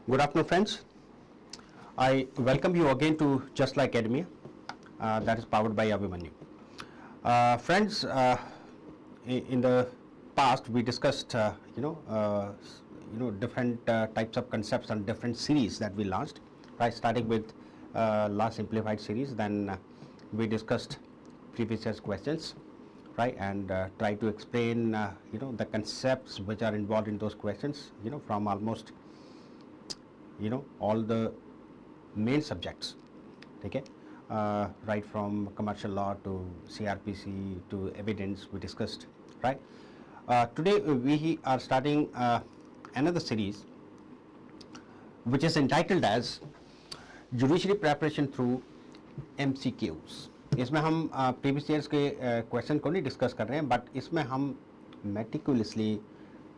Good afternoon, friends. I welcome you again to Just Like Academia, that is powered by Abhimanyu. Friends, in the past we discussed, different types of concepts and different series that we launched. Right, starting with last simplified series, then we discussed previous year's questions, right, and try to explain, the concepts which are involved in those questions, from almost all the main subjects. Okay, right from commercial law to CRPC to evidence we discussed, right. Today we are starting another series which is entitled as judiciary preparation through MCQs। इसमें हम previous years के question को नहीं discuss कर रहे हैं, but इसमें हम मेटिकुलसली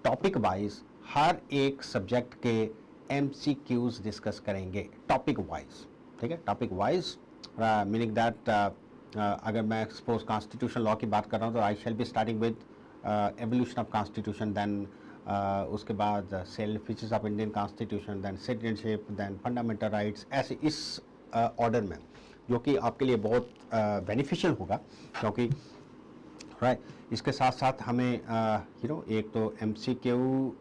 टॉपिक वाइज हर एक सब्जेक्ट के MCQs डिस्कस करेंगे टॉपिक वाइज। ठीक है, टॉपिक वाइज मीनिंग दैट अगर मैं सपोज कॉन्स्टिट्यूशन लॉ की बात कर रहा हूँ तो I shall be starting with evolution of constitution, then उसके बाद salient features of Indian constitution, then citizenship, then fundamental rights, ऐसे इस ऑर्डर में, जो कि आपके लिए बहुत बेनिफिशियल होगा, क्योंकि राइट इसके साथ साथ हमें एक तो MCQ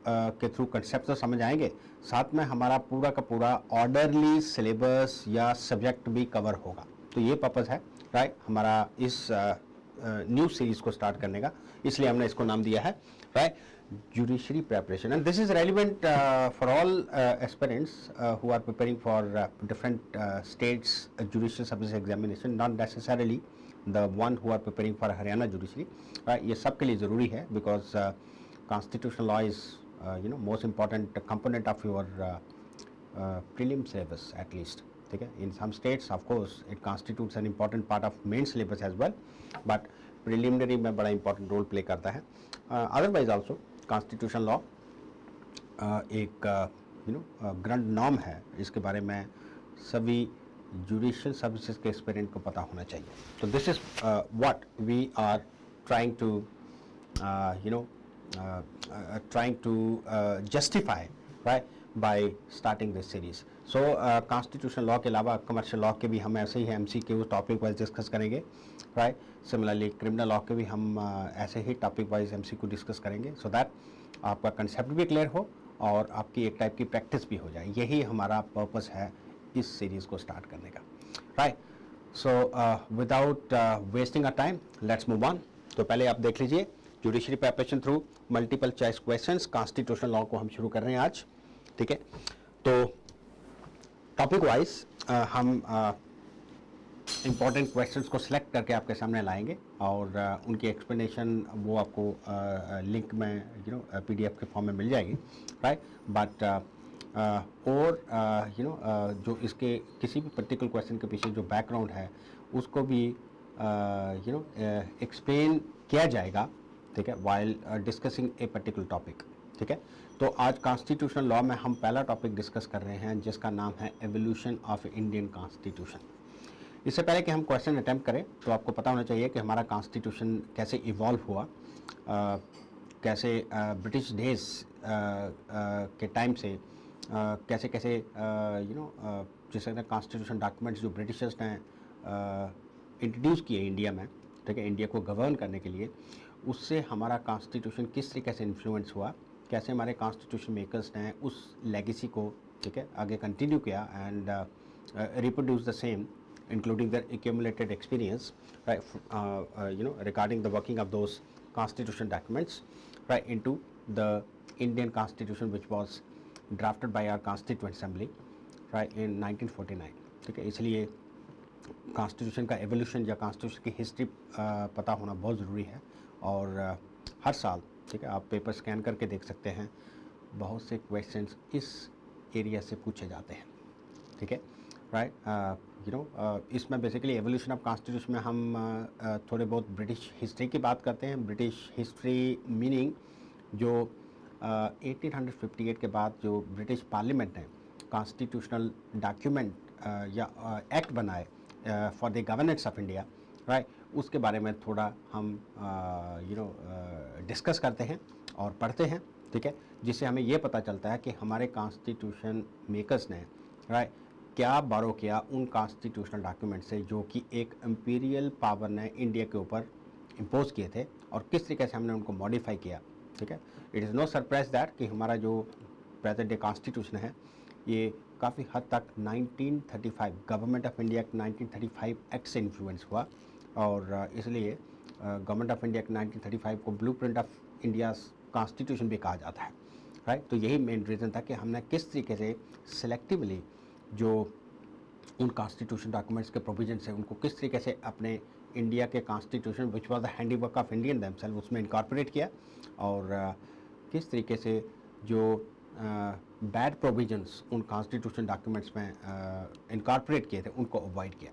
के थ्रू कंसेप्ट तो समझ आएंगे, साथ में हमारा पूरा का पूरा ऑर्डरली सिलेबस या सब्जेक्ट भी कवर होगा। तो ये पर्पज़ है राइट हमारा इस न्यू सीरीज को स्टार्ट करने का, इसलिए हमने इसको नाम दिया है right judiciary preparation. And this is relevant for all aspirants who are preparing for different states judicial service examination, not necessarily the one who are preparing for Haryana judiciary. ये सब के लिए ज़रूरी है, because constitutional law is most important component of your prelim syllabus at least. ठीक है, in some states of course it constitutes an important part of main syllabus as well, but preliminary में बड़ा इंपॉर्टेंट रोल प्ले करता है। Otherwise also constitution law एक grand norm है, इसके बारे में सभी जुडिशियल सर्विसेज के एस्पिरेंट को पता होना चाहिए। तो this is what we are trying to justify right by starting this series. So constitution law के अलावा कमर्शियल लॉ के भी हम ऐसे ही MCQ टॉपिक वाइज डिस्कस करेंगे, राइट। सिमिलरली क्रिमिनल लॉ के भी हम ऐसे ही टॉपिक वाइज MCQ डिस्कस करेंगे, सो दैट आपका कंसेप्ट भी क्लियर हो और आपकी एक टाइप की प्रैक्टिस भी हो जाए। यही हमारा पर्पस है इस सीरीज़ को स्टार्ट करने का, right. So without wasting a time let's move on. तो पहले आप देख लीजिए judiciary preparation through multiple choice questions, constitution law को हम शुरू कर रहे हैं आज। ठीक है, तो टॉपिक वाइज हम इम्पॉर्टेंट क्वेश्चंस को सिलेक्ट करके आपके सामने लाएंगे और उनकी एक्सप्लेनेशन वो आपको लिंक में PDF के फॉर्म में मिल जाएगी, राइट। बट और जो इसके किसी भी पर्टिकुलर क्वेश्चन के पीछे जो बैकग्राउंड है उसको भी एक्सप्लेन किया जाएगा, ठीक है, while discussing a particular topic. ठीक है, तो आज कॉन्स्टिट्यूशनल लॉ में हम पहला टॉपिक डिस्कस कर रहे हैं जिसका नाम है एवोल्यूशन ऑफ इंडियन कॉन्स्टिट्यूशन। इससे पहले कि हम क्वेश्चन अटैम्प्ट करें तो आपको पता होना चाहिए कि हमारा कॉन्स्टिट्यूशन कैसे इवॉल्व हुआ, कैसे ब्रिटिश डेज के टाइम से कैसे कैसे जैसे कॉन्स्टिट्यूशन डॉक्यूमेंट्स जो ब्रिटिशर्स ने इंट्रोड्यूस किए इंडिया में, ठीक है, इंडिया को गवर्न करने के लिए, उससे हमारा कॉन्स्टिट्यूशन किस तरीके से इन्फ्लुएंस हुआ, कैसे हमारे कॉन्स्टिट्यूशन मेकर्स ने उस लेगेसी को, ठीक है, आगे कंटिन्यू किया and reproduce the same including their accumulated experience, right, regarding the working of those constitution documents, right, into the Indian constitution which was drafted by our constituent assembly, right, in 1949। ठीक है, इसलिए constitution का evolution या constitution की history पता होना बहुत ज़रूरी है। और हर साल, ठीक है, आप पेपर स्कैन करके देख सकते हैं, बहुत से क्वेश्चंस इस एरिया से पूछे जाते हैं। ठीक है, राइट। इसमें बेसिकली एवोल्यूशन ऑफ कॉन्स्टिट्यूशन में हम थोड़े बहुत ब्रिटिश हिस्ट्री की बात करते हैं। ब्रिटिश हिस्ट्री मीनिंग जो 1858 के बाद जो ब्रिटिश पार्लियामेंट ने कॉन्स्टिट्यूशनल डॉक्यूमेंट या एक्ट बनाए for the governance of India, right, उसके बारे में थोड़ा हम डिस्कस करते हैं और पढ़ते हैं। ठीक है, जिससे हमें ये पता चलता है कि हमारे कॉन्स्टिट्यूशन मेकर्स ने राइट क्या बारो किया उन कॉन्स्टिट्यूशनल डॉक्यूमेंट से जो कि एक इम्पीरियल पावर ने इंडिया के ऊपर इम्पोज किए थे और किस तरीके से हमने उनको मॉडिफाई किया। ठीक है, it is no surprise that कि हमारा जो प्रेजेंट डे कॉन्स्टिट्यूशन है ये काफ़ी हद तक 1935 गवर्नमेंट ऑफ इंडिया 1935 एक्ट से इन्फ्लुएंस हुआ और इसलिए गवर्नमेंट ऑफ इंडिया 1935 को ब्लूप्रिंट ऑफ इंडिया कॉन्स्टिट्यूशन भी कहा जाता है राइट। तो यही मेन रीज़न था कि हमने किस तरीके से सिलेक्टिवली जो उन कॉन्स्टिट्यूशन डॉक्यूमेंट्स के प्रोविजन है उनको किस तरीके से अपने इंडिया के constitution which was the handiwork of Indian themselves उसमें इनकॉर्पोरेट किया और किस तरीके से जो बैड प्रोविजंस उन कॉन्स्टिट्यूशन डॉक्यूमेंट्स में इनकॉर्पोरेट किए थे उनको अवॉइड किया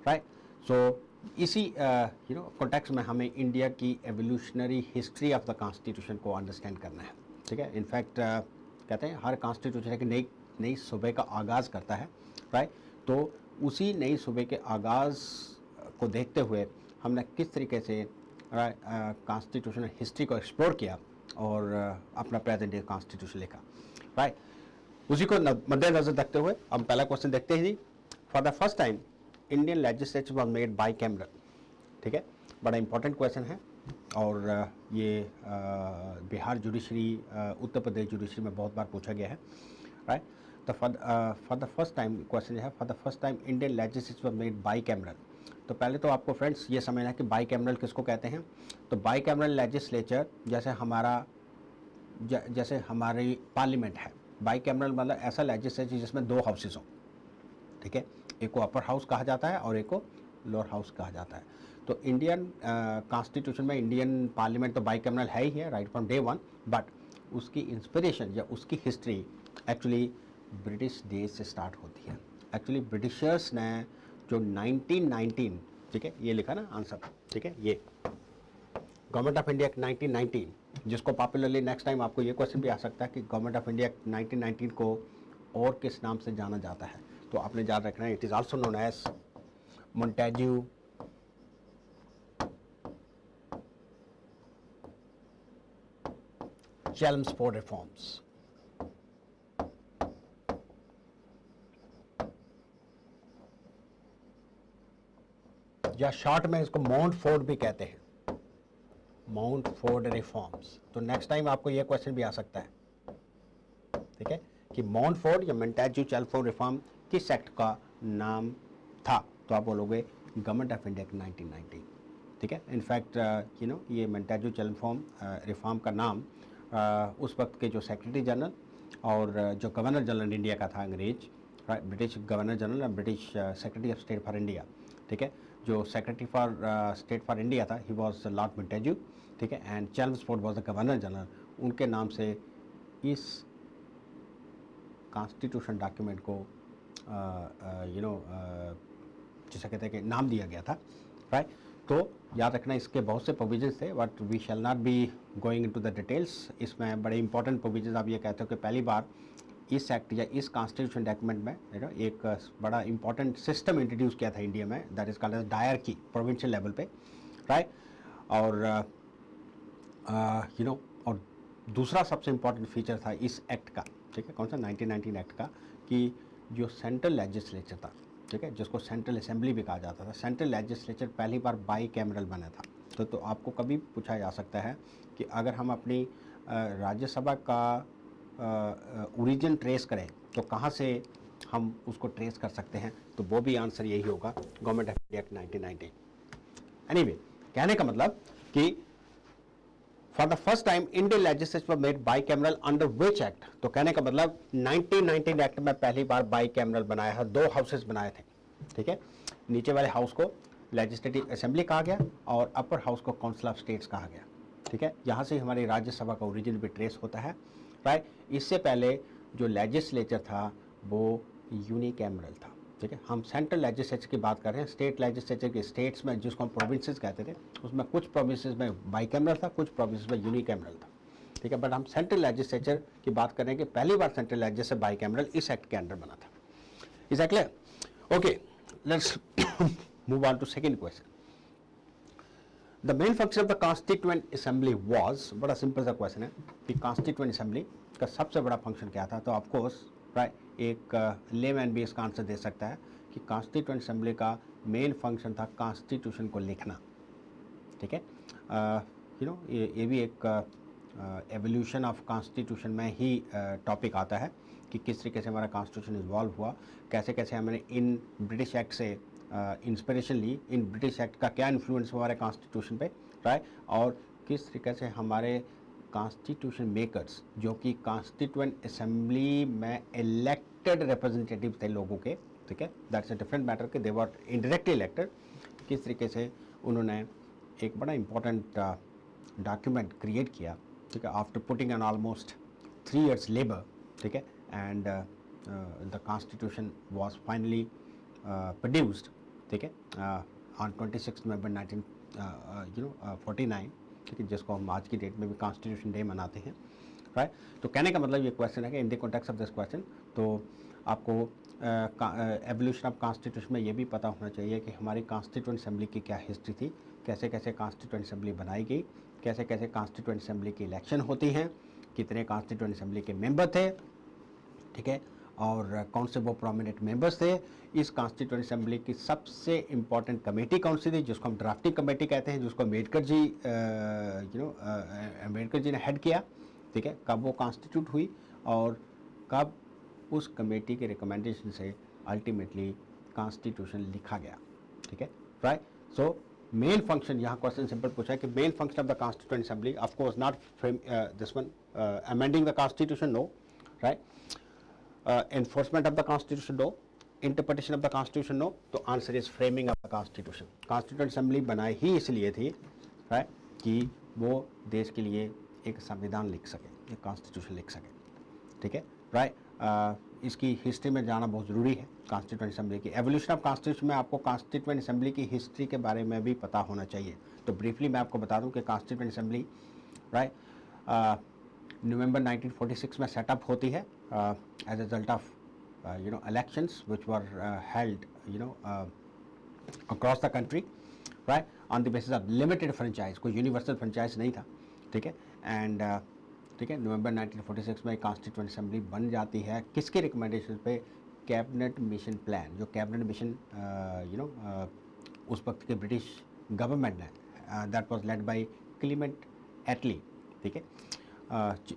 राइट। सो इसी कॉन्टेक्स्ट में हमें इंडिया की evolutionary history of the constitution को अंडरस्टैंड करना है। ठीक है, इनफैक्ट कहते हैं हर कॉन्स्टिट्यूशन एक नई सूबे का आगाज़ करता है राइट। तो उसी नई सूबे के आगाज़ को देखते हुए हमने किस तरीके से कॉन्स्टिट्यूशनल हिस्ट्री को एक्सप्लोर किया और अपना प्रेजेंट डे कॉन्स्टिट्यूशन लिखा राइट। उसी को मद्देनजर रखते हुए हम पहला क्वेश्चन देखते हैं जी। For the first time Indian legislature was made by cameral. ठीक है, बड़ा इंपॉर्टेंट क्वेश्चन है और ये बिहार जुडिशरी उत्तर प्रदेश जुडिशरी में बहुत बार पूछा गया है राइट। तो for the first time question है for the first time Indian legislature was made by cameral. तो पहले तो आपको फ्रेंड्स ये समझना है कि बाई कैमरल किसको कहते हैं। तो बाई कैमरल लेजिस्लेचर जैसे हमारी पार्लियामेंट है, बाई कैमरल मतलब ऐसा लेजिस्लेचर जिसमें दो हाउसेस हों। ठीक है, एक को अपर हाउस कहा जाता है और एक को लोअर हाउस कहा जाता है। तो इंडियन कॉन्स्टिट्यूशन में इंडियन पार्लियामेंट तो बाई कैमरल है ही है right from day one, but उसकी इंस्पिरेशन या उसकी हिस्ट्री एक्चुअली ब्रिटिश डेज से स्टार्ट होती है। एक्चुअली ब्रिटिशर्स ने जो 1919, ठीक है ये लिखा ना आंसर, ठीक है ये गवर्नमेंट ऑफ इंडिया 1919, जिसको पॉपुलरली नेक्स्ट टाइम आपको ये क्वेश्चन भी आ सकता है कि गवर्नमेंट ऑफ इंडिया 1919 को और किस नाम से जाना जाता है। तो आपने याद रखना है it is also known as Montagu Chelmsford reforms. या शॉर्ट में इसको माउंटफोर्ड भी कहते हैं, माउंटफोर्ड रिफॉर्म्स। तो नेक्स्ट टाइम आपको यह क्वेश्चन भी आ सकता है, ठीक है, कि माउंटफोर्ड या मोंटेग्यू चेल्मस्फोर्ड रिफॉर्म किस एक्ट का नाम था। तो आप बोलोगे गवर्नमेंट ऑफ इंडिया 1919। ठीक है, इनफैक्ट ये मोंटेग्यू चेल्मस्फोर्ड रिफॉर्म का नाम उस वक्त के जो सेक्रेटरी जनरल और जो गवर्नर जनरल इंडिया का था अंग्रेज, ब्रिटिश गवर्नर जनरल और British secretary of state for India. ठीक है, जो secretary for state for India था ही वॉज लॉर्ड मोंटेग्यू। ठीक है, and Chelmsford was the governor general. उनके नाम से इस कॉन्स्टिट्यूशन डॉक्यूमेंट को जैसा कहते हैं कि नाम दिया गया था राइट। तो याद रखना इसके बहुत से प्रोविजंस थे but we shall not be going into the details. इसमें बड़े इंपॉर्टेंट प्रोविजंस आप ये कहते हो कि पहली बार इस एक्ट या इस कॉन्स्टिट्यूशन डॉक्यूमेंट में एक बड़ा इंपॉर्टेंट सिस्टम इंट्रोड्यूस किया था इंडिया में, that is called as dyarchy provincial level पे राइट। और और दूसरा सबसे इंपॉर्टेंट फीचर था इस एक्ट का, ठीक है, कौन सा 1919 एक्ट का, कि जो सेंट्रल लेजिस्लेचर था, ठीक है, जिसको सेंट्रल असेंबली भी कहा जाता था, सेंट्रल लेजिस्लेचर पहली बार बाई कैमरल बना था। तो आपको कभी पूछा जा सकता है कि अगर हम अपनी राज्यसभा का ओरिजिन ट्रेस करें तो कहाँ से हम उसको ट्रेस कर सकते हैं, तो वो भी आंसर यही होगा गवर्नमेंट ऑफ इंडिया 1919। एनीवे, कहने का मतलब कि for the first time Indian legislature made by cameral under which act. तो कहने का मतलब 1919 एक्ट में पहली बार बाई कैमरल बनाया है, दो हाउसेस बनाए थे। ठीक है, नीचे वाले हाउस को लेजिस्लेटिव असेंबली कहा गया और अपर हाउस को काउंसिल ऑफ स्टेट्स कहा गया। ठीक है, यहाँ से हमारी राज्यसभा का ओरिजिन भी ट्रेस होता है राइट। इससे पहले जो लेजिस्लेचर था वो यूनिकैमरल था। ठीक है, हम सेंट्रल लेजिस्लेचर की बात कर रहे हैं। स्टेट लेजिस्लेचर के स्टेट्स में जिसको हम प्रोविंसेस कहते थे उसमें कुछ प्रोविंसेस में बाईकैमरल था, कुछ प्रोविंसेस में यूनिकैमरल था। ठीक है, बट हम सेंट्रल लेजिस्लेचर की बात कर रहे हैं कि पहली बार सेंट्रल लेजिस्लेचर बाईकैमरल इस एक्ट के अंडर बना था। Is that clear? Okay, let's move on to second question. The main function of the constituent assembly was, बड़ा सिंपल सा क्वेश्चन है कि कॉन्स्टिट्यूएंट असेंबली का सबसे बड़ा फंक्शन क्या था। तो ऑफकोर्स राइट एक लेमैन भी इसका आंसर दे सकता है कि कॉन्स्टिट्यूएंट असेंबली का मेन फंक्शन था कॉन्स्टिट्यूशन को लिखना। ठीक है, यू नो ये भी एक एवोल्यूशन ऑफ कॉन्स्टिट्यूशन में ही टॉपिक आता है कि किस तरीके से हमारा कॉन्स्टिट्यूशन इवॉल्व हुआ, कैसे कैसे हमने इन ब्रिटिश एक्ट से इंस्पिरेशन ली, इन ब्रिटिश एक्ट का क्या इन्फ्लुएंस हुआ हमारे कॉन्स्टिट्यूशन पे, राइट, और किस तरीके से हमारे कॉन्स्टिट्यूशन मेकर्स जो कि कॉन्स्टिट्यूएंट असेंबली में इलेक्टेड रिप्रेजेंटेटिव थे लोगों के, ठीक है, दैट्स अ डिफरेंट मैटर कि दे वर इनडायरेक्टली इलेक्टेड, किस तरीके से उन्होंने एक बड़ा इंपॉर्टेंट डॉक्यूमेंट क्रिएट किया, ठीक है, after putting an almost 3 years labour, ठीक है, and the constitution was finally produced, ठीक है, ऑन 26 नवंबर 1949, ठीक है, जिसको हम आज की डेट में भी कॉन्स्टिट्यूशन डे मनाते हैं, राइट। तो कहने का मतलब ये क्वेश्चन है कि in the context of this question तो आपको एवोल्यूशन ऑफ कॉन्स्टिट्यूशन में ये भी पता होना चाहिए कि हमारी कॉन्स्टिट्यूएंट असेंबली की क्या हिस्ट्री थी, कैसे कैसे कॉन्स्टिट्यूएंट असेंबली बनाई गई, कैसे कैसे कॉन्स्टिट्यूएंट असेंबली की इलेक्शन होती हैं, कितने कॉन्स्टिट्यूएंट असेंबली के मेंबर थे, ठीक है, और कौन से वो प्रोमिनेंट मेंबर्स थे। इस कॉन्स्टिट्यूएंट असेंबली की सबसे इंपॉर्टेंट कमेटी कौन सी थी, जिसको हम ड्राफ्टिंग कमेटी कहते हैं, जिसको अम्बेडकर जी अम्बेडकर जी ने हेड किया, ठीक है, कब वो कॉन्स्टिट्यूट हुई और कब उस कमेटी के रिकमेंडेशन से अल्टीमेटली कॉन्स्टिट्यूशन लिखा गया, ठीक है, राइट। सो मेन फंक्शन, यहाँ क्वेश्चन सिंपल पूछा है कि main function of the constituent assembly, of course not this one amending the constitution, no, right, enforcement of the constitution, no, interpretation of the constitution, no, तो answer is framing of the constitution. Constituent assembly बनाई ही इसलिए थी, right, कि वो देश के लिए एक संविधान लिख सके, एक कॉन्स्टिट्यूशन लिख सके, ठीक है, राइट। इसकी हिस्ट्री में जाना बहुत ज़रूरी है कॉन्स्टिट्यूएंट असेंबली की। एवोल्यूशन ऑफ कॉन्स्टिट्यूशन में आपको कॉन्स्टिट्यूएंट असेंबली की हिस्ट्री के बारे में भी पता होना चाहिए। तो ब्रीफली मैं आपको बता दूं कि कॉन्स्टिट्यूएंट असेंबली, राइट, नवंबर 1946 में सेटअप होती है as a result of elections which were held across the country, right, on the basis of limited franchise, कोई यूनिवर्सल फ्रेंचाइज नहीं था, ठीक है, एंड ठीक है, नवंबर 1946 में कॉन्स्टिट्यूएंट असेंबली बन जाती है, किसके रिकमेंडेशन पे, कैबिनेट मिशन प्लान, जो कैबिनेट मिशन उस वक्त के ब्रिटिश गवर्नमेंट ने, that was led by Clement Attlee, ठीक है,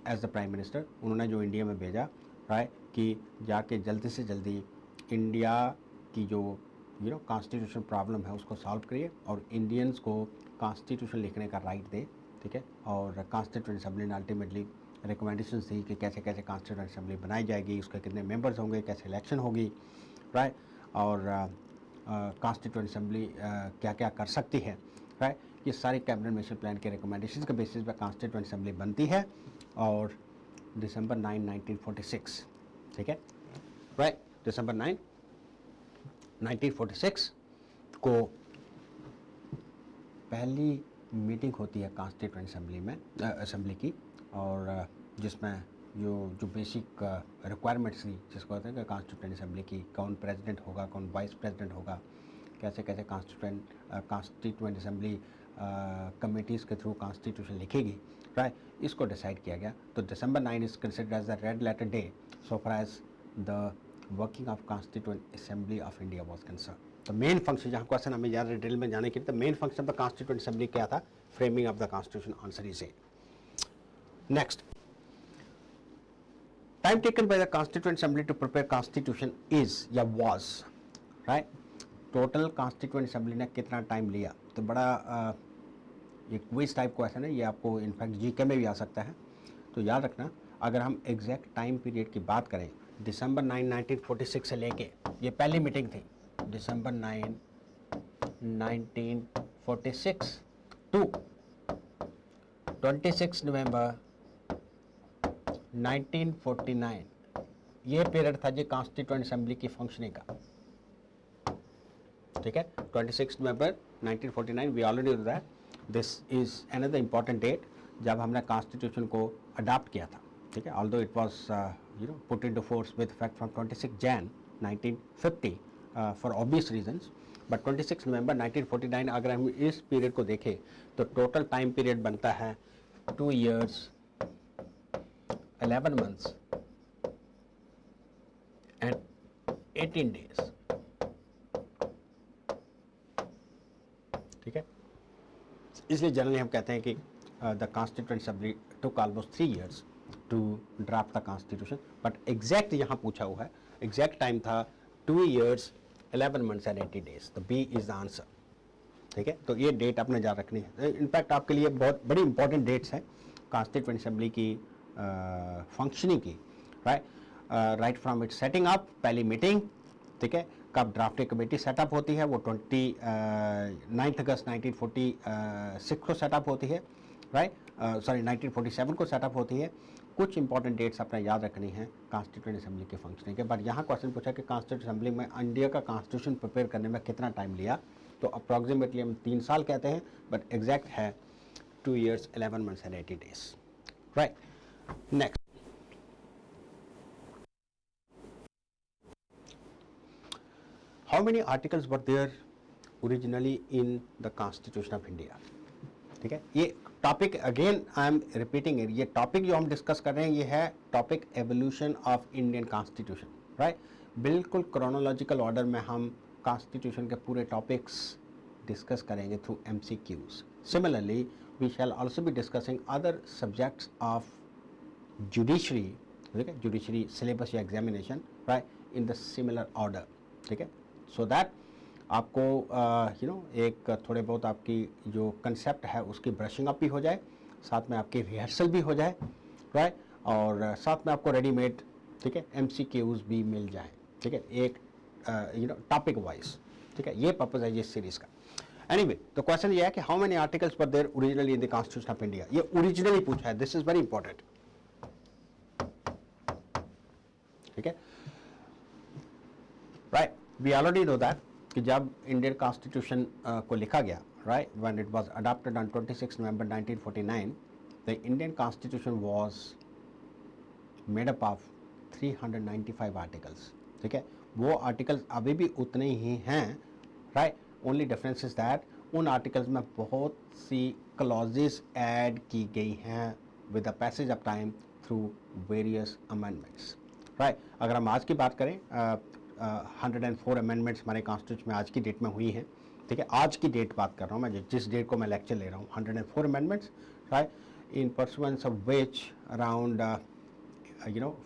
एज द प्राइम मिनिस्टर, उन्होंने जो इंडिया में भेजा, राइट, कि जाके जल्दी से जल्दी इंडिया की जो कॉन्स्टिट्यूशन प्रॉब्लम है उसको सॉल्व करिए और इंडियंस को कॉन्स्टिट्यूशन लिखने का राइट दे, ठीक है, और कॉन्स्टिट्यूएंट असेंबली ने अल्टीमेटली रिकमेंडेशंस दी कि कैसे कैसे कॉन्स्टिट्यूएंट असेंबली बनाई जाएगी, उसके कितने मेंबर्स होंगे, कैसे इलेक्शन होगी, राइट, और कॉन्स्टिट्यूएंट असेंबली क्या क्या कर सकती है, राइट, ये सारी कैबिनेट मिशन प्लान के रिकमेंडेशंस के बेसिस पे कॉन्स्टिट्यूएंट असेंबली बनती है और दिसंबर 9, 1946, ठीक है, राइट, दिसंबर 9, 1946 को पहली मीटिंग होती है कॉन्स्टिट्यूएंट असेंबली में असेंबली की, और जिसमें जो बेसिक रिक्वायरमेंट्स थी, जिसको कहते हैं कि कॉन्स्टिट्यूएंट असेंबली की, कौन प्रेसिडेंट होगा, कौन वाइस प्रेसिडेंट होगा, कैसे कैसे कॉन्स्टिट्यूएंट असेंबली कमिटीज़ के थ्रू कॉन्स्टिट्यूशन लिखेगी, राइट, इसको डिसाइड किया गया। तो December 9 is considered as the red letter day so far as the working of constituent assembly of India was concern. तो मेन फंक्शन, जहाँ क्वेश्चन हमें ज़्यादा डिटेल में जाने के लिए, तो main function of the constituent assembly क्या था, framing of the constitution, answer is A. Next, time taken by the constituent assembly to prepare constitution is या was, right, total constituent assembly ने कितना टाइम लिया। तो बड़ा एक क्विज टाइप क्वेश्चन है ये, आपको इनफैक्ट जीके में भी आ सकता है। तो याद रखना, अगर हम एग्जैक्ट टाइम पीरियड की बात करें, दिसंबर 9, 1946 से लेके, ये पहली मीटिंग थी, दिसंबर 9, 1946 टू 26 नवंबर 1949, ये पीरियड था जी कॉन्स्टिट्यूएंट असेंबली की फंक्शनिंग का, ठीक है, 26 November 1949, we already know that this is another important date जब हमने कॉन्स्टिट्यूशन को अडॉप्ट किया था, ठीक है, although it was put into force with effect from 26 Jan 1950 for obvious reasons, but 26 November 1949 अगर हम इस पीरियड को देखें तो टोटल टाइम पीरियड बनता है 2 years 11 months and 18 days। ठीक है, इसलिए जनरली हम कहते हैं कि the constituent assembly took almost 3 years to draft the constitution, but exact यहाँ पूछा हुआ है, एग्जैक्ट टाइम था 2 years 11 months and 80 days, तो बी इज द आंसर। ठीक है, तो ये डेट आपने याद रखनी है। इनफैक्ट आपके लिए बहुत बड़ी इंपॉर्टेंट डेट्स हैं कॉन्स्टिट्यूएंट असेंबली की फंक्शनिंग की, right from its setting up, पहली मीटिंग, ठीक है, कब ड्राफ्टिंग कमेटी सेटअप होती है, वो 9 अगस्त 1946 को सेटअप होती है, राइट, सॉरी 1947 को सेटअप होती है। कुछ इंपॉर्टेंट डेट्स अपने याद रखनी है कॉन्स्टिट्यूएंट असेंबली के फंक्शनिंग के। बट यहाँ क्वेश्चन पूछा कि कॉन्स्टिट्यूएंट असेंबली में इंडिया का कॉन्स्टिट्यूशन प्रिपेयर करने में कितना टाइम लिया, तो अप्रॉक्सीमेटली हम 3 साल कहते हैं, बट एग्जैक्ट है 2 years 11 months and 80 days, right. Next, how many articles were there originally in the constitution of India. ठीक है, ये topic again I am repeating it, ये टॉपिक जो हम डिस्कस कर रहे हैं ये है topic evolution of Indian constitution, right. बिल्कुल क्रोनोलॉजिकल ऑर्डर में हम कॉन्स्टिट्यूशन के पूरे टॉपिक्स डिस्कस करेंगे through MCQs। Similarly we shall also be discussing other subjects of judiciary, ठीक है, जुडिशरी सिलेबस या examination, right, in the similar order. ठीक है, सो दैट आपको एक थोड़े बहुत आपकी जो कंसेप्ट है उसकी ब्रशिंग अप भी हो जाए, साथ में आपकी रिहर्सल भी हो जाए, राइट, और साथ में आपको रेडीमेड, ठीक है, MCQs भी मिल जाए। ठीक है, एक टॉपिक वाइज। ठीक है, ये पर्पज है ये सीरीज का। एनीवे, तो क्वेश्चन ये है कि how many articles were there originally in the constitution of India. ये ओरिजिनली पूछा है, दिस इज वेरी इंपॉर्टेंट। ठीक है, right, we already know that कि जब इंडियन कॉन्स्टिट्यूशन को लिखा गया, right, when it was adopted on 26 November 1949, the Indian constitution was made up of 395 articles. ठीक है, वो आर्टिकल्स अभी भी उतने ही हैं, right, only difference is that उन आर्टिकल्स में बहुत सी क्लॉजेस ऐड की गई हैं with the passage of time through various amendments, right. अगर हम आज की बात करें, 104 अमेंडमेंट्स हमारे कॉन्स्टिट्यूशन में आज की डेट में हुई हैं। ठीक है, आज की डेट बात कर रहा हूँ मैं, जिस डेट को मैं लेक्चर ले रहा हूँ, 104 amendments, right, in pursuance of which around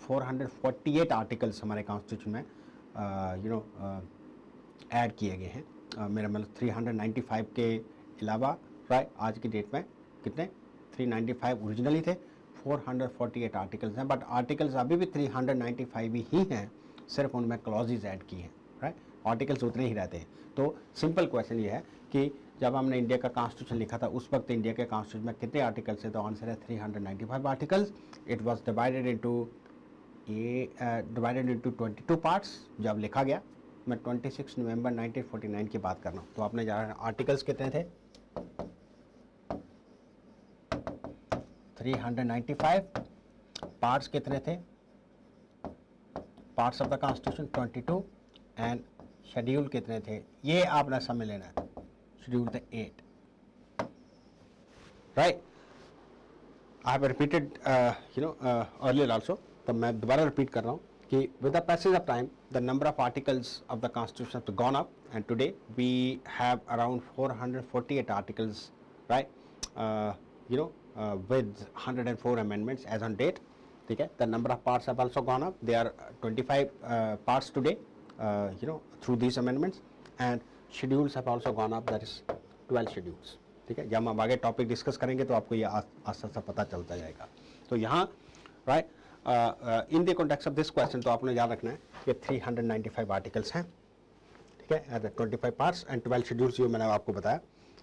448 articles हमारे कॉन्स्टिट्यूशन में ऐड किए गए हैं। मेरा मतलब 395 के अलावा, राइट, आज की डेट में कितने 395 ओरिजिनली थे, 448 आर्टिकल्स हैं, बट आर्टिकल्स अभी भी 395 ही हैं, सिर्फ उनमें क्लॉजेज ऐड की हैं, राइट, आर्टिकल्स उतने ही रहते हैं। तो सिंपल क्वेश्चन ये है कि जब हमने इंडिया का कॉन्स्टिट्यूशन लिखा था उस वक्त इंडिया के कॉन्स्टिट्यूशन में कितने आर्टिकल्स थे, तो आंसर है 395 articles. It was divided into 22 parts जब लिखा गया। मैं 26 नवंबर 1949 की बात कर रहा हूँ, तो आपने जाना आर्टिकल्स कितने थे, 395, पार्ट्स कितने थे, parts of the constitution 22, and schedule कितने थे, ये आपने समझ लेना है, शेड्यूल थे 8, right. I have repeated earlier also, तो मैं दोबारा रिपीट कर रहा हूँ कि with the passage of time the number of articles of the constitution have gone up, and today we have around 448 articles, right, with 104 amendments as on date. ठीक है, the number of parts have also gone up, there are 25 parts today, through these amendments, and schedules have also gone up, that is 12 schedules. ठीक है, जब हम आगे topic discuss करेंगे तो आपको ये आस्ता आस्ता पता चलता जाएगा। तो यहाँ, right, in the context of this question तो आपने याद रखना है कि 395 आर्टिकल्स हैं, ठीक है, 25 पार्ट्स एंड 12 शेड्यूल्स, जो मैंने आपको बताया।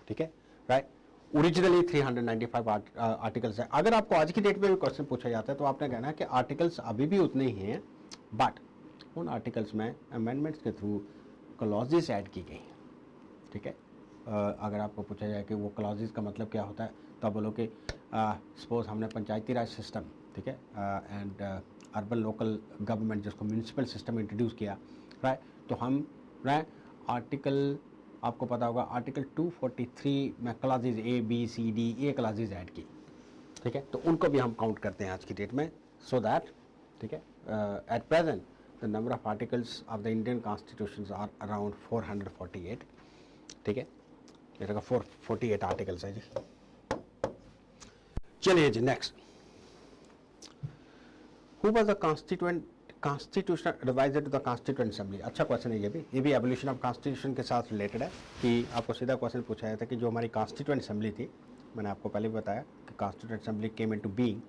ठीक है, राइट, ओरिजिनली 395 आर्टिकल्स है। अगर आपको आज की डेट में भी क्वेश्चन पूछा जाता है तो आपने कहना है कि आर्टिकल्स अभी भी उतने ही हैं, बट उन आर्टिकल्स में अमेंडमेंट्स के थ्रू क्लॉजेस ऐड की गई हैं। ठीक है, अगर आपको पूछा जाए कि वो क्लॉजेस का मतलब क्या होता है, तो आप बोलो कि सपोज हमने पंचायती राज सिस्टम, ठीक है, एंड अर्बन लोकल गवर्नमेंट, जिसको म्यूनसिपल सिस्टम इंट्रोड्यूस किया, राइट, तो हम, राइट, आर्टिकल आपको पता होगा आर्टिकल 243 में classes A B C D ये क्लासेज ऐड की, ठीक है, तो उनको भी हम काउंट करते हैं आज की डेट में, सो दैट, ठीक है, at present the number of articles of the Indian constitution are around 448, ठीक है, मेरे का 448 आर्टिकल्स है जी। चलिए जी next, who was the constitutional adviser to the constituent assembly. अच्छा क्वेश्चन है ये भी एवोल्यूशन ऑफ कॉन्स्टिट्यूशन के साथ रिलेटेड है कि आपको सीधा क्वेश्चन पूछा गया था कि जो हमारी कॉन्स्टिट्यूएंट असेंबली थी, मैंने आपको पहले भी बताया कि constituent assembly came into being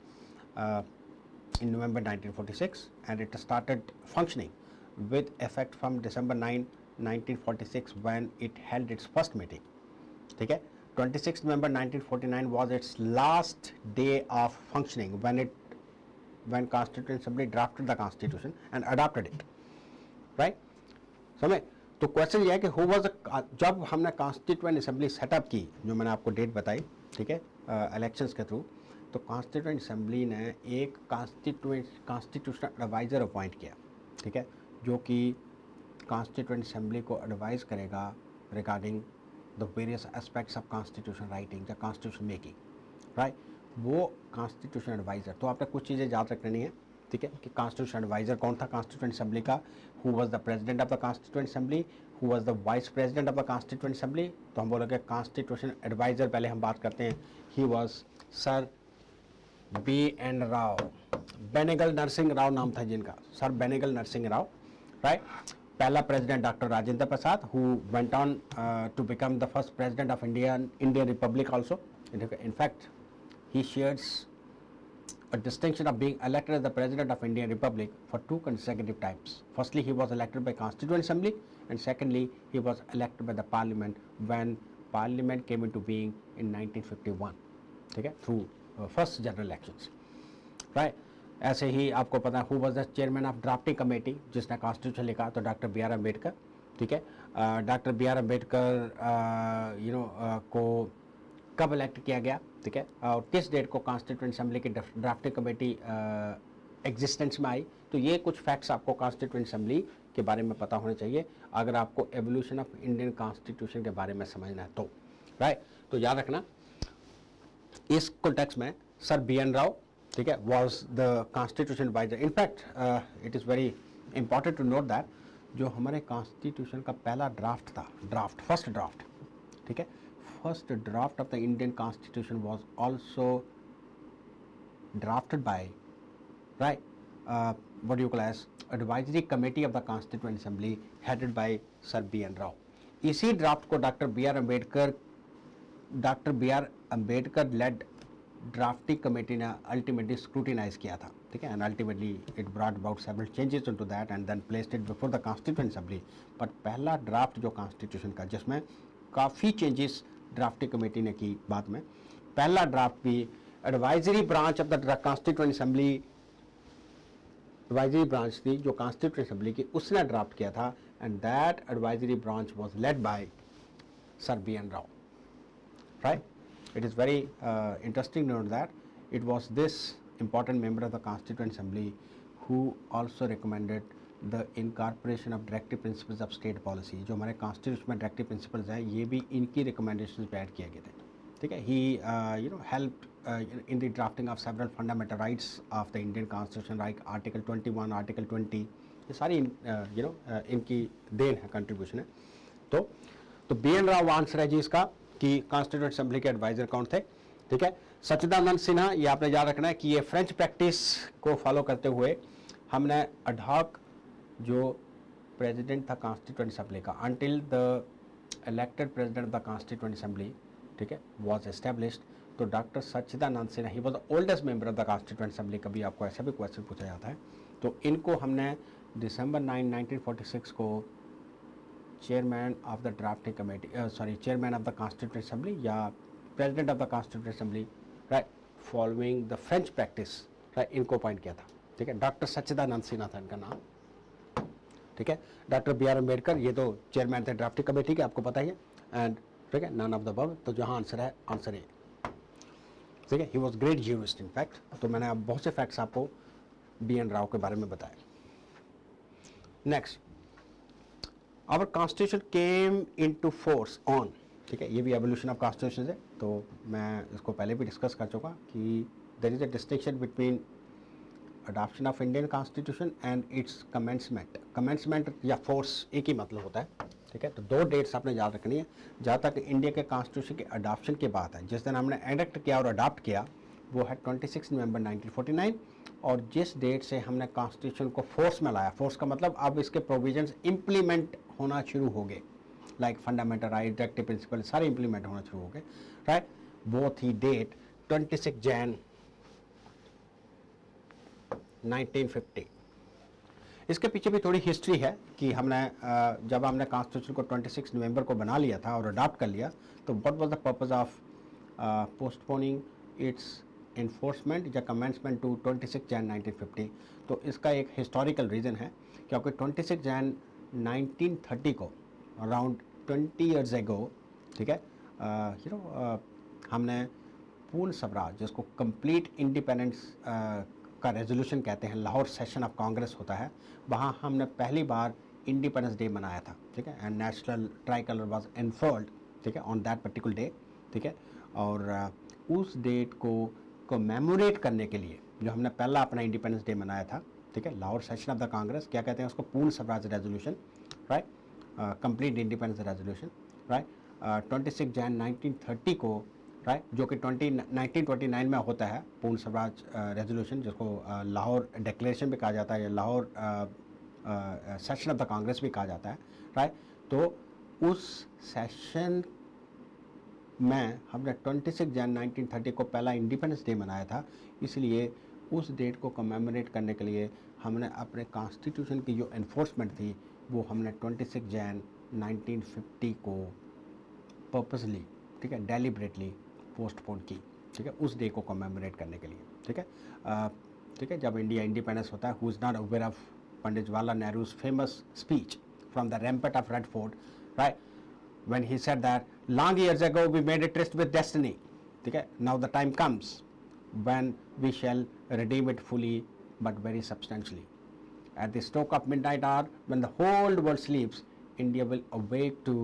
in November 1946 and it started functioning with effect from December 9, 1946 when it held its first meeting, ठीक है। 26 November 1949 was its last day of functioning when Constituent Assembly drafted the Constitution and adopted it, right? समझे? तो question ये है कि who was जब हमने constituent assembly setup की, जो मैंने आपको डेट बताई, ठीक है, इलेक्शंस के थ्रू, तो कॉन्स्टिट्यूएंट असेंबली ने एक कॉन्स्टिट्यूशनल एडवाइज़र अपॉइंट किया, ठीक है, जो कि कॉन्स्टिट्यूएंट असेंबली को एडवाइज़ करेगा regarding the various aspects of constitution writing या कॉन्स्टिट्यूशन मेकिंग, राइट। वो कॉन्स्टिट्यूशन एडवाइज़र, तो आपने कुछ चीज़ें याद रखनी है, ठीक है, कि कॉन्स्टिट्यूशन एडवाइज़र कौन था कॉन्स्टिट्यूएंट असेंबली का, who was the president of the constituent assembly, who was the vice president of the constituent assembly. तो हम बोलोगे कॉन्स्टिट्यूशन एडवाइज़र पहले हम बात करते हैं, he was sir B.N. Rau, Benegal Narsing Rau नाम था जिनका, सर बेनेगल नरसिंह राव, राइट। पहला president doctor Rajendra Prasad, who went on to become the first president of Indian republic also. In fact, he shares a distinction of being elected as the president of Indian Republic for 2 consecutive times. Firstly, he was elected by Constituent Assembly, and secondly, he was elected by the Parliament when Parliament came into being in 1951, ठीक है, through first general elections, right. ऐसे ही आपको पता है who was the chairman of drafting committee, जिसने constitution लिखा, तो doctor B R Ambedkar, ठीक है। डॉक्टर बी आर अम्बेडकर को कब इलेक्ट किया गया, ठीक है, और किस डेट को कॉन्स्टिट्यूएंट असेंबली की ड्राफ्टिंग कमेटी एग्जिस्टेंस में आई। तो ये कुछ फैक्ट्स आपको कॉन्स्टिट्यूएंट असेंबली के बारे में पता होने चाहिए अगर आपको एवोल्यूशन ऑफ इंडियन कॉन्स्टिट्यूशन के बारे में समझना है तो, राइट। तो याद रखना इस कॉन्टेक्स्ट में सर B.N. राव, ठीक है, was the constitution adviser. In fact it is very important to note that जो हमारे कॉन्स्टिट्यूशन का पहला ड्राफ्ट था, फर्स्ट ड्राफ्ट, ठीक है, first draft of the Indian constitution was also drafted by, right, what do you call as advisory committee of the constituent assembly headed by sir B.N. Rau. इसी draft को doctor B R Ambedkar led drafting committee ने ultimately scrutinize किया था, ठीक है, and ultimately it brought about several changes into that and then placed it before the constituent assembly. But पहला draft जो constitution का, जिसमें काफ़ी चेंजेस ड्राफ्टिंग कमेटी ने की बाद में, पहला ड्राफ्ट भी advisory branch of the constituent assembly, advisory branch थी जो कॉन्स्टिट्यूएंट असेंबली की, उसने ड्राफ्ट किया था, and that advisory branch was led bye sir B.N. Rao, right. It is very interesting to note that it was this important member of the Constituent Assembly who also recommended the incorporation of directive principles of state policy। जो हमारे constitution में directive principles हैं ये भी इनकी recommendations पे add किए गए थे, ठीक है। He helped in the drafting of several fundamental rights of the Indian constitution, like article 21, article 20, ये सारी इनकी देन है, कंट्रीब्यूशन है। तो B.N. राव आंसर है जी इसका कि कॉन्स्टिट्यूएंट असेंबली के एडवाइजर कौन थे, ठीक है। सच्चिदानंद सिन्हा, ये आपने याद रखना है कि ये फ्रेंच प्रैक्टिस को फॉलो करते हुए हमने अडॉक जो प्रेसिडेंट था कॉन्स्टिट्यूएंट असेंबली का, until the elected president of the constituent assembly, ठीक है, वाज एस्टेब्लिश्ड। तो doctor Sachchidanand Sinha, he was the oldest member of the constituent assembly. कभी आपको ऐसा भी क्वेश्चन पूछा जाता है, तो इनको हमने दिसंबर 9, 1946 को chairman of the drafting committee, chairman of the constituent assembly या president of the constituent assembly, right, following the French practice, right, इनको अपॉइंट किया था, ठीक है। डॉक्टर सच्चिदानंद सिन्हा था इनका नाम, ठीक है। Doctor B.R. अम्बेडकर ये तो चेयरमैन थे ड्राफ्टिंग कमेटी के, आपको पता ही है, एंड ठीक है, नन ऑफ द अबव। तो जहाँ आंसर है, आंसर ए, ठीक है। He was great jurist in fact. तो मैंने अब बहुत से फैक्ट्स आपको B.N. राव के बारे में बताए। Next, our constitution came into force on, ठीक है, ये भी एवोल्यूशन ऑफ कॉन्स्टिट्यूशन है, तो मैं इसको पहले भी डिस्कस कर चुका कि there is a distinction between adoption of Indian constitution and its commencement. Commencement या फोर्स एक ही मतलब होता है, ठीक है। तो दो डेट्स आपने याद रखनी है जहाँ तक इंडिया के कॉन्स्टिट्यूशन के अडॉप्शन की बात है। जिस दिन हमने एडप्ट किया और अडॉप्ट किया वो है 26 नवंबर 1949, और जिस डेट से हमने कॉन्स्टिट्यूशन को फोर्स में लाया, फोर्स का मतलब अब इसके प्रोविजंस इम्प्लीमेंट होना शुरू हो गए, like fundamental right, directive principle सारे इम्प्लीमेंट होना शुरू हो गए, राइट। वो थी डेट 26 जैन 1950। इसके पीछे भी थोड़ी हिस्ट्री है कि हमने जब हमने कॉन्स्टिट्यूशन को 26 नवंबर को बना लिया था और अडॉप्ट कर लिया, तो what was the purpose of postponing it's enforcement या कमेंसमेंट टू 26 जैन 1950। तो इसका एक हिस्टोरिकल रीज़न है, क्योंकि 26 जैन 1930 को, अराउंड 20 ईयर्स एगो, ठीक है, हमने पूर्ण स्वराज, जिसको कंप्लीट इंडिपेंडेंस का रेजोल्यूशन कहते हैं, लाहौर सेशन ऑफ कांग्रेस होता है, वहाँ हमने पहली बार इंडिपेंडेंस डे मनाया था, ठीक है, and national tricolour was unfurled, ठीक है, ऑन दैट पर्टिकुलर डे, ठीक है। और उस डेट को कमेमोरेट करने के लिए जो हमने पहला अपना इंडिपेंडेंस डे मनाया था, ठीक है, Lahore session of the Congress, क्या कहते हैं उसको, पूर्ण Swaraj resolution, right, complete independence resolution, right, 26 Jain 1930 को, राइट, जो कि 1929 में होता है पूर्ण स्वराज रेजोल्यूशन, जिसको लाहौर डिक्लेरेशन भी कहा जाता है या Lahore session of the Congress भी कहा जाता है, राइट। तो उस सेशन में हमने 26 जन 1930 को पहला इंडिपेंडेंस डे मनाया था, इसलिए उस डेट को कमेमोरेट करने के लिए हमने अपने कॉन्स्टिट्यूशन की जो एनफोर्समेंट थी वो हमने 26 जन 1950 को पर्पसली, ठीक है, डेलिबरेटली पोस्टपोन की, ठीक है, उस डे को कमेमोरेट करने के लिए, ठीक है। ठीक है, जब इंडिया इंडिपेंडेंस होता है, who is not aware of Pandit Jawaharlal Nehru's famous speech from the rampart of Red Fort, right, when he said that long years ago we made a tryst with destiny, ठीक है, now the time comes when we shall redeem it fully but very substantially, at the stroke of midnight hour when the whole world sleeps, India will awake to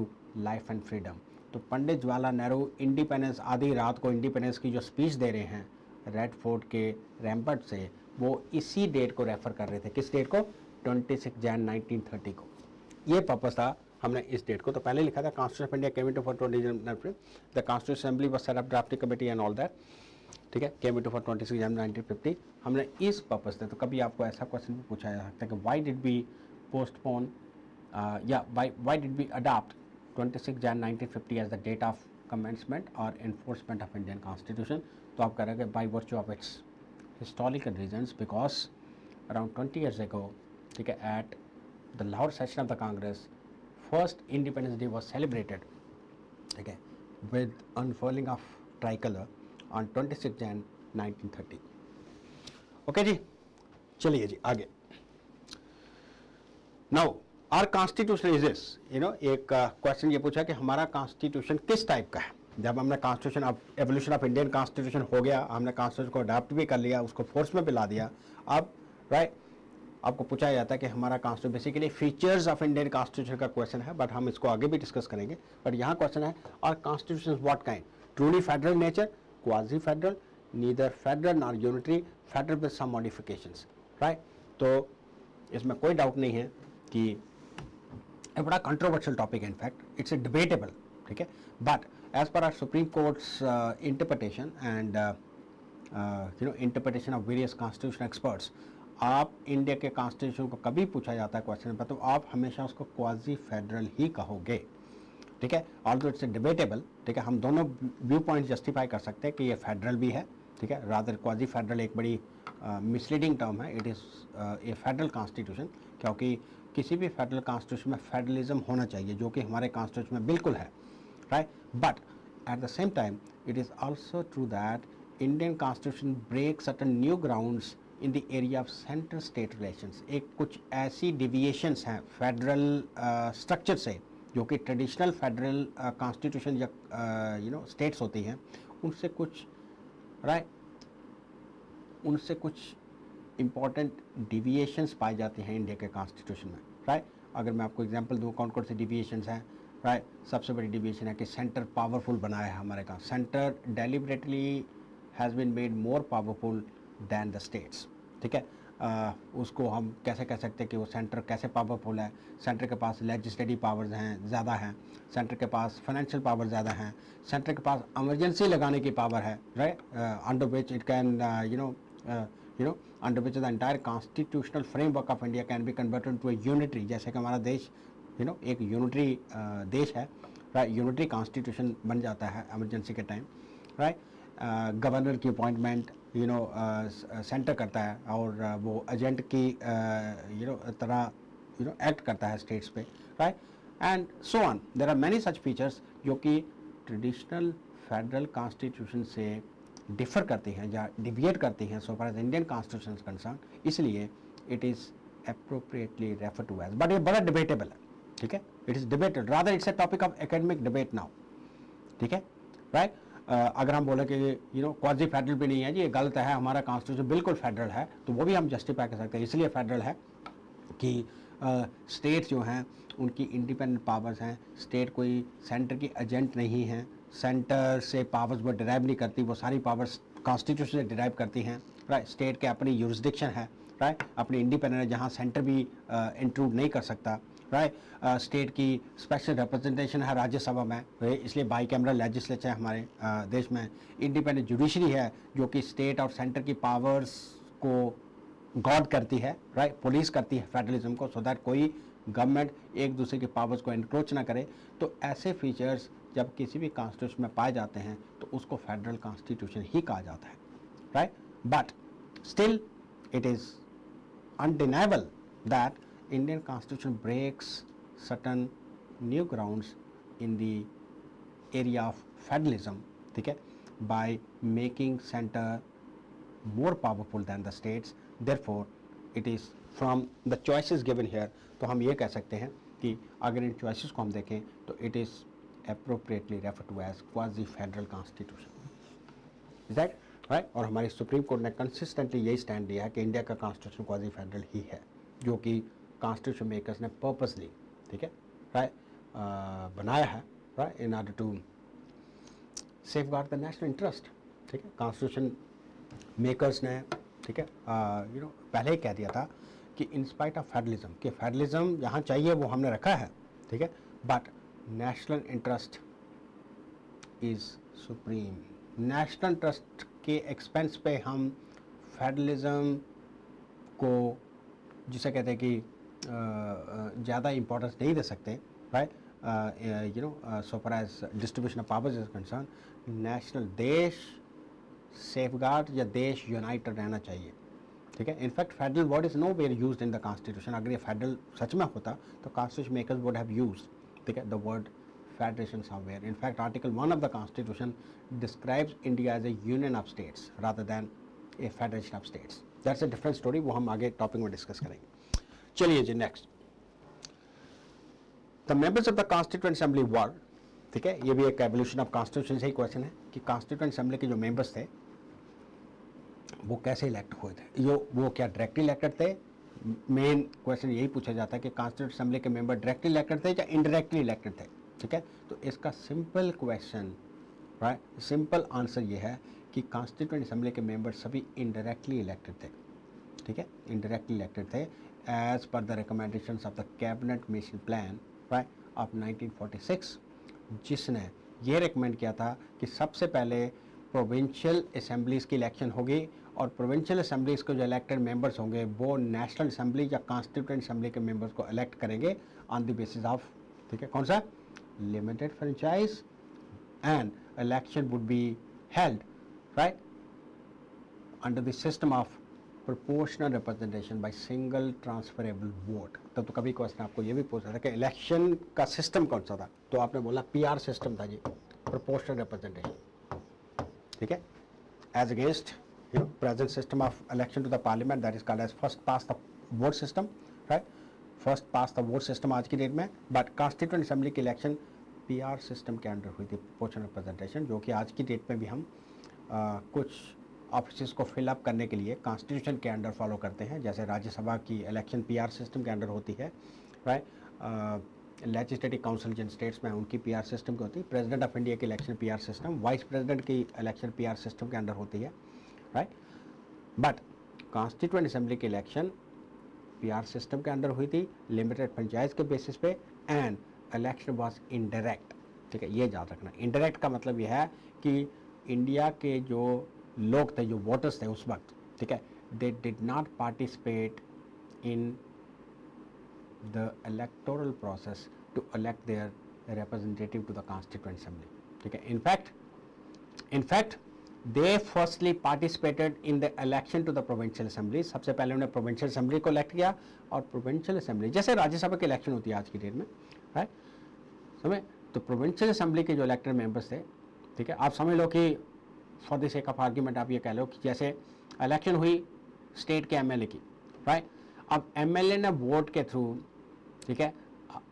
life and freedom। तो Pandit Jawaharlal Nehru independence, आधी रात को independence की जो speech दे रहे हैं red fort के rampant से, वो इसी डेट को रेफर कर रहे थे। किस डेट को? 26 जैन 1930 को। ये पर्पस था हमने इस डेट को तो पहले लिखा था, constitution of India came into for 20 the constitution assembly was set up drafting committee and all that, ठीक है, केम इनटू फॉर 26 जनवरी 1950। हमने इस पर्पस से, तो कभी आपको ऐसा क्वेश्चन भी पूछा जा सकता है कि व्हाई डिड वी पोस्टपोन या why did we adopt 26 Jan 1950 as the date of commencement और एनफोर्समेंट ऑफ इंडियन कॉन्स्टिट्यूशन। तो आप कह रहे हैं by virtue of its historical reasons, because around 20 years ago, ठीक है, at the Lahore session of the Congress, first Independence Day was celebrated, okay, with unfurling of tricolor on 26 Jan 1930। Okay जी, चलिए जी आगे। Now our constitution is this, एक question ये पूछा कि हमारा कॉन्स्टिट्यूशन किस टाइप का है। जब हमने कॉन्स्टिट्यूशन, अब एवोल्यूशन ऑफ इंडियन कॉन्स्टिट्यूशन हो गया, हमने कॉन्स्टिट्यूशन को अडॉप्ट भी कर लिया, उसको फोर्स में भी ला दिया, अब राइट आपको पूछा जाता है कि हमारा constitution, basically features of Indian constitution का क्वेश्चन है, बट हम इसको आगे भी डिस्कस करेंगे। बट यहाँ क्वेश्चन है, और constitution what kind, truly federal nature, quasi federal, neither federal nor unitary, federal with some modifications, right. तो इसमें कोई डाउट नहीं है कि एक बड़ा कंट्रोवर्शियल टॉपिक है, इनफैक्ट इट्स ए डिबेटेबल, ठीक है, but as per our supreme court's interpretation and interpretation of various constitution experts, आप इंडिया के कॉन्स्टिट्यूशन को कभी पूछा जाता है क्वेश्चन पर, तो आप हमेशा उसको क्वाजी फेडरल ही कहोगे, ठीक है, ऑल्दो इट्स डिबेटेबल, ठीक है, हम दोनों व्यू पॉइंट जस्टिफाई कर सकते हैं कि ये फेडरल भी है, ठीक है, रादर क्वाजी फेडरल एक बड़ी मिसलीडिंग टर्म है, it is a federal constitution, क्योंकि किसी भी फेडरल कॉन्स्टिट्यूशन में फेडरलिज्म होना चाहिए, जो कि हमारे कॉन्स्टिट्यूशन में बिल्कुल है, right. But at the same time it is also true that Indian constitution break certain new grounds in the area of central state relations. एक कुछ ऐसी डिविएशंस हैं फेडरल स्ट्रक्चर से, जो कि ट्रेडिशनल फेडरल कॉन्स्टिट्यूशन या स्टेट्स होती हैं, उनसे कुछ राइट उनसे कुछ इम्पॉर्टेंट डिविएशंस पाए जाते हैं इंडिया के कॉन्स्टिट्यूशन में, राइट। अगर मैं आपको एग्जांपल दूं कौन कौन से डिविएशंस हैं, राइट। सबसे बड़ी डिविएशन है कि सेंटर पावरफुल बनाया है हमारे का, centre deliberately has been made more powerful than the states, ठीक है। उसको हम कैसे कह सकते हैं कि वो सेंटर कैसे पावरफुल है, सेंटर के पास लेजिस्लेटिव पावर्स हैं, ज़्यादा हैं, सेंटर के पास फाइनेंशियल पावर ज़्यादा हैं, सेंटर के पास इमरजेंसी लगाने की पावर है, right, under which it can under which the entire constitutional framework of India can be converted into a unitary, जैसे कि हमारा देश एक यूनिटरी देश है, राइट, यूनिटरी कॉन्स्टिट्यूशन बन जाता है इमरजेंसी के टाइम, राइट। गवर्नर की अपॉइंटमेंट सेंटर करता है और वो एजेंट की तरह एक्ट करता है स्टेट्स पे, right, and so on. There are many such features जो कि ट्रेडिशनल फेडरल कॉन्स्टिट्यूशन से डिफर करती हैं या डिविएट करती हैं so far as Indian constitution is concern, इसलिए it is appropriately refer to as, but ये बड़ा डिबेटेबल है, ठीक है, it is debated, rather it's a topic of academic debate now, ठीक है, राइट। अगर हम बोले कि क्वाजी फेडरल भी नहीं है जी, ये गलत है, हमारा कॉन्स्टिट्यूशन बिल्कुल फेडरल है, तो वो भी हम जस्टिफाई कर सकते हैं, इसलिए फेडरल है कि स्टेट्स जो हैं उनकी इंडिपेंडेंट पावर्स हैं, स्टेट कोई सेंटर की एजेंट नहीं है, सेंटर से पावर्स वो डिराइव नहीं करती, वो सारी पावर्स कॉन्स्टिट्यूशन से डिराइव करती हैं, राइट। स्टेट के अपनी यूरिसडिक्शन है, राइट, अपनी इंडिपेंडेंट है जहाँ सेंटर भी इंट्रूड नहीं कर सकता, राइट। स्टेट की स्पेशल रिप्रेजेंटेशन है राज्यसभा में, इसलिए बाई कैमरल लेजिस्लेचर हमारे देश में, इंडिपेंडेंट जुडिशरी है जो कि स्टेट और सेंटर की पावर्स को गॉड करती है, राइट, पुलिस करती है फेडरलिज्म को, सो दैट कोई गवर्नमेंट एक दूसरे के पावर्स को एनक्रोच ना करे। तो ऐसे फीचर्स जब किसी भी कॉन्स्टिट्यूशन में पाए जाते हैं तो उसको फेडरल कॉन्स्टिट्यूशन ही कहा जाता है, right. But still it is undeniable that Indian constitution breaks certain new grounds in the area of federalism, ठीक है, by making centre more powerful than the states, therefore it is from the choices given here, तो हम ये कह सकते हैं कि अगर इन choices को हम देखें तो it is appropriately referred to as quasi federal constitution, is that right। और हमारी सुप्रीम कोर्ट ने कंसिस्टेंटली यही स्टैंड लिया है कि इंडिया का कॉन्स्टिट्यूशन क्वाजी फेडरल ही है, जो कि कॉन्स्टिट्यूशन मेकर्स ने पर्पसली, ठीक है, राइट, बनाया है, right, in order to safeguard the national interest, ठीक है। कॉन्स्टिट्यूशन मेकर्स ने, ठीक है, पहले ही कह दिया था कि इन स्पाइट ऑफ फेडरलिज्म, कि फेडरलिज्म यहाँ चाहिए वो हमने रखा है, ठीक है, but national interest is supreme. National interest के एक्सपेंस पे हम फेडरलिज्म को, जिसे कहते हैं कि ज़्यादा इम्पोर्टेंस नहीं दे सकते, right, so far as distribution of powers is concern, national देश सेफगार्ड या देश यूनाइटेड रहना चाहिए, ठीक है। In fact federal word is nowhere used in the constitution, अगर ये फेडरल सच में होता तो constitution makers would have used, ठीक है, the word federation somewhere. In fact article 1 of the constitution describes India as a union of states rather than a federation of states, that's a different story, वो हम आगे topic में discuss करेंगे। चलिए जी next, the members of the constituent assembly were, ठीक है, ये भी एक एवोल्यूशन ऑफ कॉन्स्टिट्यूशन से ही क्वेश्चन है कि कॉन्स्टिट्यूएंट असेंबली के जो मेंबर्स थे वो कैसे इलेक्ट हुए थे, वो क्या डायरेक्टली इलेक्टेड थे। मेन क्वेश्चन यही पूछा जाता है कि कॉन्स्टिट्यूएंट असेंबली के मेंबर डायरेक्टली इलेक्टेड थे या इनडायरेक्टली इलेक्टेड थे, ठीक है। तो इसका simple question, right, simple answer ये है कि कॉन्स्टिट्यूएंट असेंबली के मेंबर सभी इनडायरेक्टली इलेक्टेड थे, ठीक है, इनडायरेक्टली इलेक्टेड थे as per the recommendations of the cabinet mission plan, right, of 1946, जिसने ये रिकमेंड किया था कि सबसे पहले प्रोविंशियल असेंबलीज़ की इलेक्शन होगी और प्रोविंशियल असेंबलीज़ के जो इलेक्टेड मेंबर्स होंगे वो नेशनल असेंबली या कॉन्स्टिट्यूएंट असेंबली के मेंबर्स को इलेक्ट करेंगे ऑन द बेसिस ऑफ, ठीक है, कौन सा, limited franchise, and election would be held, right, under the system of proportional representation by single transferable vote. तब तो कभी क्वेश्चन आपको ये भी पूछा था कि इलेक्शन का सिस्टम कौन सा था, तो आपने बोला पीआर सिस्टम था जी, प्रोपोर्शनल रिप्रेजेंटेशन, ठीक है, as against present system of election to the parliament that is called as first past the vote system, right, first past the vote system आज की डेट में। बट कॉन्स्टिट्यूएंट असेंबली की election PR system के under हुई थी, proportional representation, जो कि आज की डेट में भी हम कुछ ऑफिस को फिलअप करने के लिए कॉन्स्टिट्यूशन के अंडर फॉलो करते हैं, जैसे राज्यसभा की इलेक्शन पीआर सिस्टम के अंडर होती है, राइट, लेजिस्लेटिव काउंसिल जिन स्टेट्स में उनकी पीआर सिस्टम की होती है, प्रेसिडेंट ऑफ इंडिया की election PR system, vice president की इलेक्शन पीआर सिस्टम के अंडर होती है, राइट। बट कॉन्स्टिट्यूएंट असेंबली की इलेक्शन पीआर सिस्टम के अंडर हुई थी, लिमिटेड फ्रेंचाइज के बेसिस पे, एंड इलेक्शन वाज इनडायरेक्ट। ठीक है, ये याद रखना। इनडायरेक्ट का मतलब यह है कि इंडिया के जो लोग थे, जो वोटर्स थे उस वक्त, ठीक है, they did not participate in the electoral process to elect their representative to the constituent assembly. ठीक है, in fact they firstly participated in the election to the provincial assembly. सबसे पहले उन्होंने प्रोविंशियल असेंबली को इलेक्ट किया, और प्रोविंशियल असेंबली जैसे राज्यसभा की इलेक्शन होती है आज की डेट में, राइट, समझ। तो प्रोविंशियल असेंबली के जो इलेक्टेड मेंबर्स थे, ठीक है, आप समझ लो कि for the sake of argument आप ये कह लो कि जैसे इलेक्शन हुई स्टेट के एमएलए की, राइट। अब एमएलए ने वोट के थ्रू, ठीक है,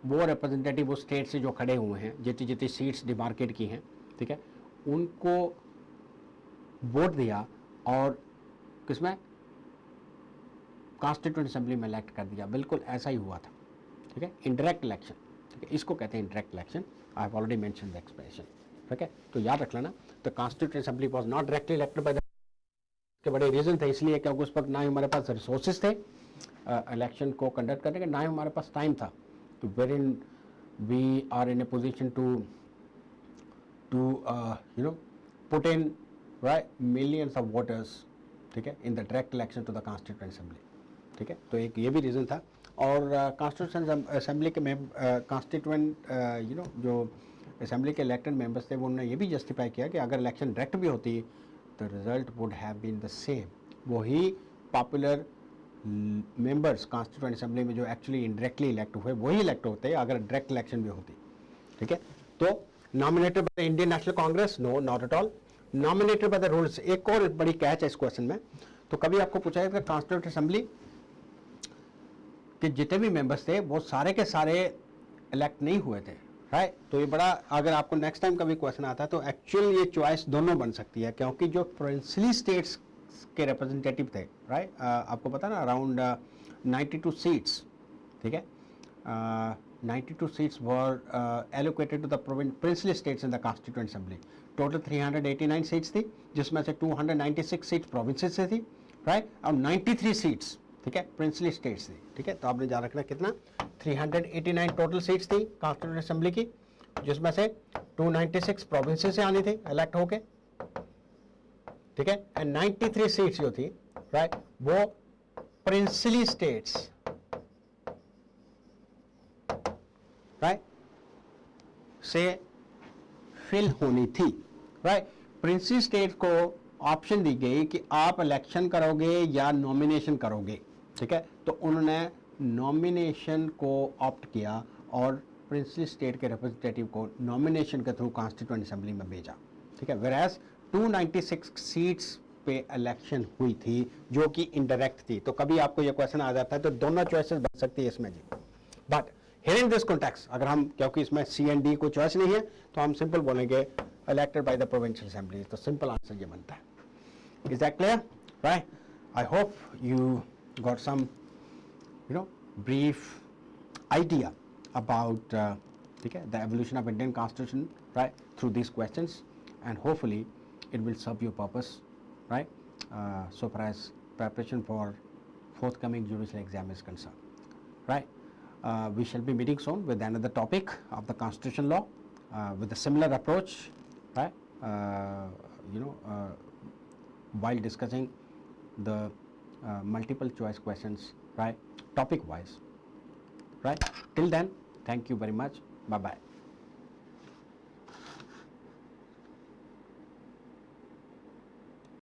वो रिप्रेजेंटेटिव उस स्टेट से जो खड़े हुए हैं, जितनी जितनी सीट्स डिमार्केट की हैं, ठीक है, उनको वोट दिया और किसमें, कॉन्स्टिट्यूएंट असेंबली में इलेक्ट कर दिया। बिल्कुल ऐसा ही हुआ था। ठीक है, इनडायरेक्ट इलेक्शन, ठीक है, इसको कहते हैं indirect election. I have already mention the expression. ठीक है, तो याद रख लेना, the constituent assembly was not directly elected by the, के बड़े रीजन थे, इसलिए क्योंकि उस वक्त ना ही हमारे पास रिसोर्सेज थे इलेक्शन को कंडक्ट करने के, ना ही हमारे पास टाइम था, तो where in we are in a position to you know put in right millions of voters, ठीक है, in the direct election to the constituent assembly. ठीक है, तो एक ये भी रीज़न था। और कॉन्स्टिट्यूएंट असेंबली के कॉन्स्टिट्यूएंट जो असेंबली के इलेक्टेड मेंबर्स थे, वो उन्होंने ये भी जस्टिफाई किया कि अगर इलेक्शन डायरेक्ट भी होती the result would have been the same. वही पॉपुलर मेंबर्स कॉन्स्टिट्यूएंट असेंबली में जो एक्चुअली इनडायरेक्टली इलेक्ट हुए, वही इलेक्ट होते अगर डायरेक्ट इलेक्शन भी होती। ठीक है, तो nominated by the Indian national Congress, no, not at all. Nominated by the rules, एक और बड़ी कैच है इस क्वेश्चन में। तो कभी आपको पूछा जाएगा कॉन्स्टिट्यूएंट असेंबली के जितने भी मेंबर्स थे वो सारे के सारे इलेक्ट नहीं हुए थे, राइट। तो ये बड़ा, अगर आपको नेक्स्ट टाइम कभी क्वेश्चन आता है तो एक्चुअल ये चॉइस दोनों बन सकती है, क्योंकि जो प्रिंसली स्टेट्स के रिप्रेजेंटेटिव थे, राइट, आपको पता ना अराउंड 92 सीट्स, ठीक है, 92 seats were allocated to the princely states in the constituent assembly. Total 389 seats थी, जिसमें से 296 सीट्स प्रोविंसेस से थी, राइट, और 93 सीट्स, ठीक है, प्रिंसली स्टेट्स थी। ठीक है, तो आपने याद रखना कितना, 389 टोटल सीट्स थी कॉन्स्टिट्यूएंट असेंबली की, जिसमें से 296 प्रोविंसेस से आनी थी इलेक्ट होके, ठीक है, एंड 93 सीट्स जो थी, राइट, वो प्रिंसली स्टेट्स, राइट, से फिल होनी थी, राइट। प्रिंसली स्टेट को ऑप्शन दी गई कि आप इलेक्शन करोगे या नॉमिनेशन करोगे, ठीक है, तो उन्होंने नॉमिनेशन को ऑप्ट किया और प्रिंसली स्टेट के रिप्रेजेंटेटिव को नॉमिनेशन के थ्रू कॉन्स्टिट्यूएंट असेंबली में भेजा। ठीक है, वेराज 296 सीट्स पे इलेक्शन हुई थी जो कि इनडायरेक्ट थी। तो कभी आपको ये क्वेश्चन आ जाता है तो दोनों चॉइसेस बन सकती है इसमें जी। But here in this context, अगर हम, क्योंकि इसमें सी एंड डी को चॉइस नहीं है, तो हम सिंपल बोलेंगे elected by the provincial assembly. तो सिंपल आंसर ये बनता है। Is that clear? Right? I hope you got some, brief idea about okay, the evolution of Indian Constitution, right, through these questions, and hopefully it will serve your purpose, right, so far as preparation for forthcoming judicial exam is concerned, right. We shall be meeting soon with another topic of the Constitution law with a similar approach, right, while discussing the multiple choice questions, right, topic wise, right. Till then, thank you very much. Bye bye.